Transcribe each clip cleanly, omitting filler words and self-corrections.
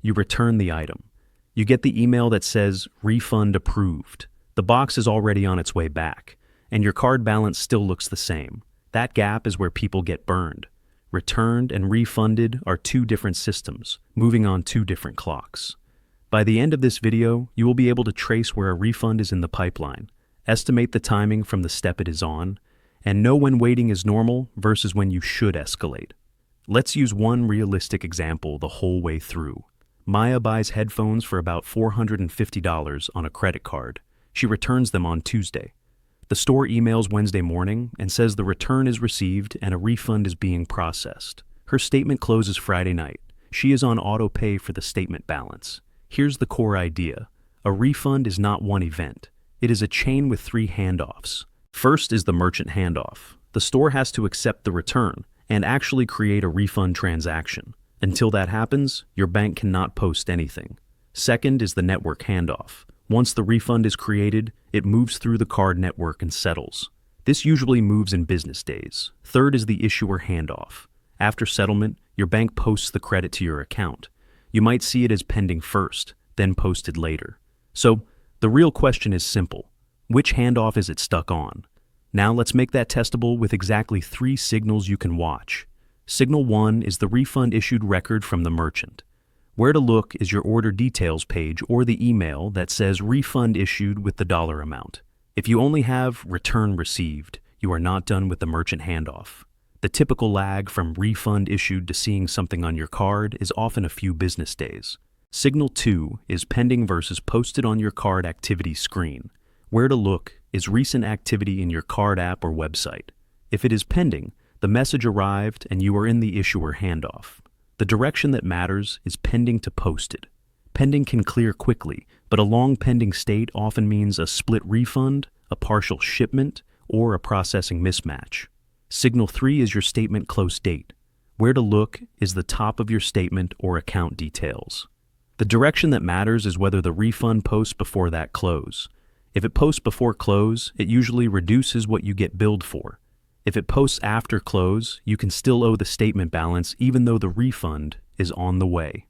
You return the item. You get the email that says, refund approved. The box is already on its way back, and your card balance still looks the same. That gap is where people get burned. Returned and refunded are two different systems, moving on two different clocks. By the end of this video, you will be able to trace where a refund is in the pipeline, estimate the timing from the step it is on, and know when waiting is normal versus when you should escalate. Let's use one realistic example the whole way through. Maya buys headphones for about $450 on a credit card. She returns them on Tuesday. The store emails Wednesday morning and says the return is received and a refund is being processed. Her statement closes Friday night. She is on auto pay for the statement balance. Here's the core idea. A refund is not one event. It is a chain with three handoffs. First is the merchant handoff. The store has to accept the return and actually create a refund transaction. Until that happens, your bank cannot post anything. Second is the network handoff. Once the refund is created, it moves through the card network and settles. This usually moves in business days. Third is the issuer handoff. After settlement, your bank posts the credit to your account. You might see it as pending first, then posted later. So, the real question is simple. Which handoff is it stuck on? Now let's make that testable with exactly 3 signals you can watch. Signal 1 is the refund issued record from the merchant. Where to look is your order details page or the email that says refund issued with the dollar amount. If you only have return received, you are not done with the merchant handoff. The typical lag from refund issued to seeing something on your card is often a few business days. Signal 2 is pending versus posted on your card activity screen. Where to look is recent activity in your card app or website. If it is pending, the message arrived and you are in the issuer handoff. The direction that matters is pending to posted. Pending can clear quickly, but a long pending state often means a split refund, a partial shipment, or a processing mismatch. Signal 3 is your statement close date. Where to look is the top of your statement or account details. The direction that matters is whether the refund posts before that close. If it posts before close, it usually reduces what you get billed for. If it posts after close, you can still owe the statement balance even though the refund is on the way.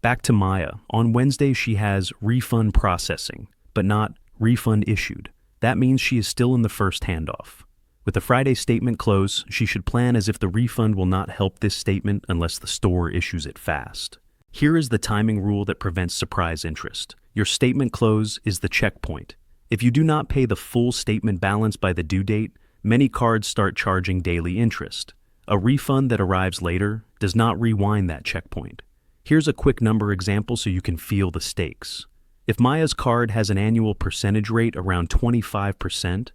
Back to Maya. On Wednesday, she has refund processing, but not refund issued. That means she is still in the first handoff. With the Friday statement close, she should plan as if the refund will not help this statement unless the store issues it fast. Here is the timing rule that prevents surprise interest. Your statement close is the checkpoint. If you do not pay the full statement balance by the due date, many cards start charging daily interest. A refund that arrives later does not rewind that checkpoint. Here's a quick number example so you can feel the stakes. If Maya's card has an annual percentage rate around 25%,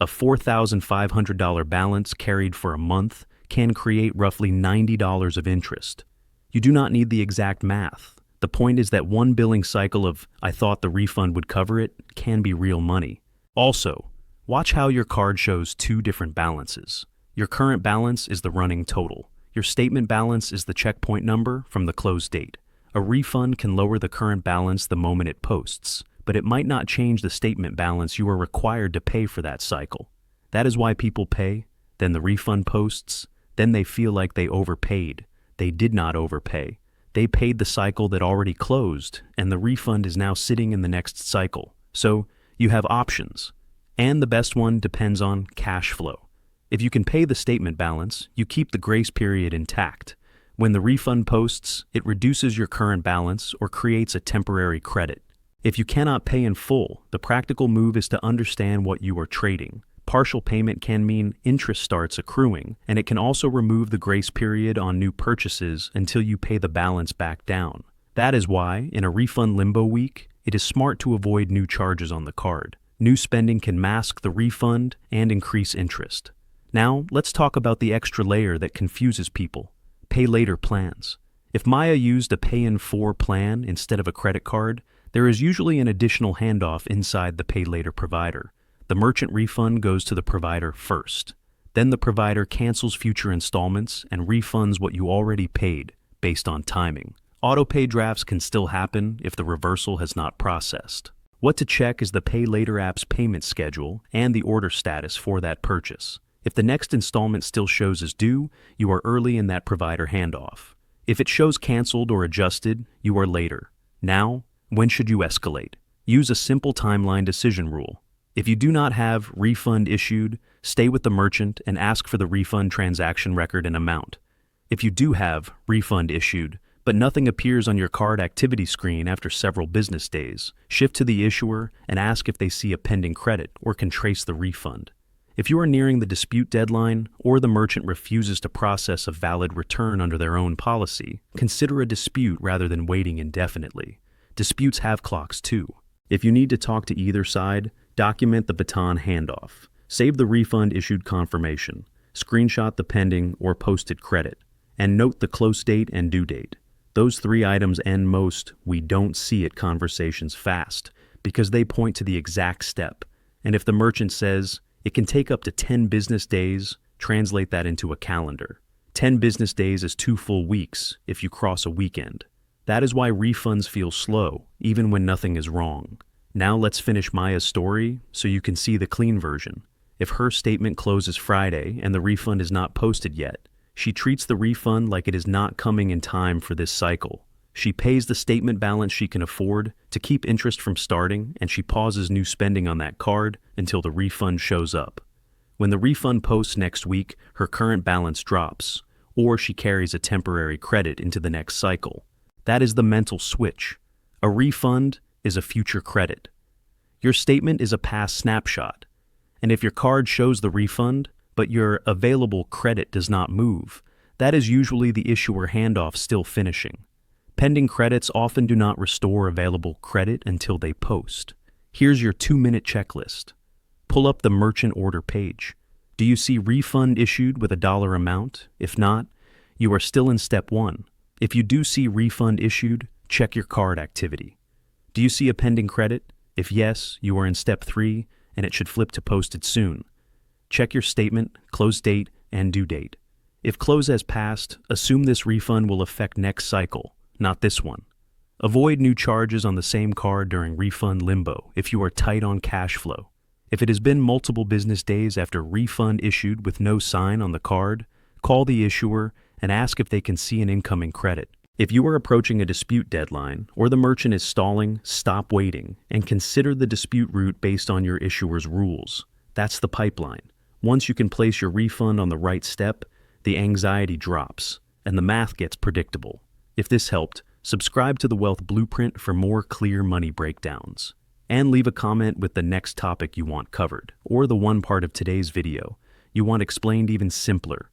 a $4,500 balance carried for a month can create roughly $90 of interest. You do not need the exact math. The point is that one billing cycle of "I thought the refund would cover it" can be real money. Also, watch how your card shows 2 different balances. Your current balance is the running total. Your statement balance is the checkpoint number from the close date. A refund can lower the current balance the moment it posts, but it might not change the statement balance you are required to pay for that cycle. That is why people pay, then the refund posts, then they feel like they overpaid. They did not overpay. They paid the cycle that already closed, and the refund is now sitting in the next cycle. So, you have options. And the best one depends on cash flow. If you can pay the statement balance, you keep the grace period intact. When the refund posts, it reduces your current balance or creates a temporary credit. If you cannot pay in full, the practical move is to understand what you are trading. Partial payment can mean interest starts accruing, and it can also remove the grace period on new purchases until you pay the balance back down. That is why, in a refund limbo week, it is smart to avoid new charges on the card. New spending can mask the refund and increase interest. Now, let's talk about the extra layer that confuses people: pay later plans. If Maya used a pay-in-4 plan instead of a credit card, there is usually an additional handoff inside the pay later provider. The merchant refund goes to the provider first. Then the provider cancels future installments and refunds what you already paid based on timing. Auto-pay drafts can still happen if the reversal has not processed. What to check is the Pay Later app's payment schedule and the order status for that purchase. If the next installment still shows as due, you are early in that provider handoff. If it shows canceled or adjusted, you are later. Now, when should you escalate? Use a simple timeline decision rule. If you do not have refund issued, stay with the merchant and ask for the refund transaction record and amount. If you do have refund issued, but nothing appears on your card activity screen after several business days, shift to the issuer and ask if they see a pending credit or can trace the refund. If you are nearing the dispute deadline or the merchant refuses to process a valid return under their own policy, consider a dispute rather than waiting indefinitely. Disputes have clocks too. If you need to talk to either side, document the baton handoff. Save the refund issued confirmation, screenshot the pending or posted credit, and note the close date and due date. Those 3 items end most "we don't see it" conversations fast because they point to the exact step. And if the merchant says it can take up to 10 business days, translate that into a calendar. 10 business days is 2 full weeks if you cross a weekend. That is why refunds feel slow, even when nothing is wrong. Now let's finish Maya's story so you can see the clean version. If her statement closes Friday and the refund is not posted yet, she treats the refund like it is not coming in time for this cycle. She pays the statement balance she can afford to keep interest from starting, and she pauses new spending on that card until the refund shows up. When the refund posts next week, her current balance drops, or she carries a temporary credit into the next cycle. That is the mental switch. A refund is a future credit. Your statement is a past snapshot, and if your card shows the refund, but your available credit does not move, that is usually the issuer handoff still finishing. Pending credits often do not restore available credit until they post. Here's your 2-minute checklist. Pull up the merchant order page. Do you see refund issued with a dollar amount? If not, you are still in step 1. If you do see refund issued, check your card activity. Do you see a pending credit? If yes, you are in step 3 and it should flip to posted soon. Check your statement, close date, and due date. If close has passed, assume this refund will affect next cycle, not this one. Avoid new charges on the same card during refund limbo if you are tight on cash flow. If it has been multiple business days after refund issued with no sign on the card, call the issuer and ask if they can see an incoming credit. If you are approaching a dispute deadline or the merchant is stalling, stop waiting and consider the dispute route based on your issuer's rules. That's the pipeline. Once you can place your refund on the right step, the anxiety drops and the math gets predictable. If this helped, subscribe to the Wealth Blueprint for more clear money breakdowns. And leave a comment with the next topic you want covered, or the one part of today's video you want explained even simpler.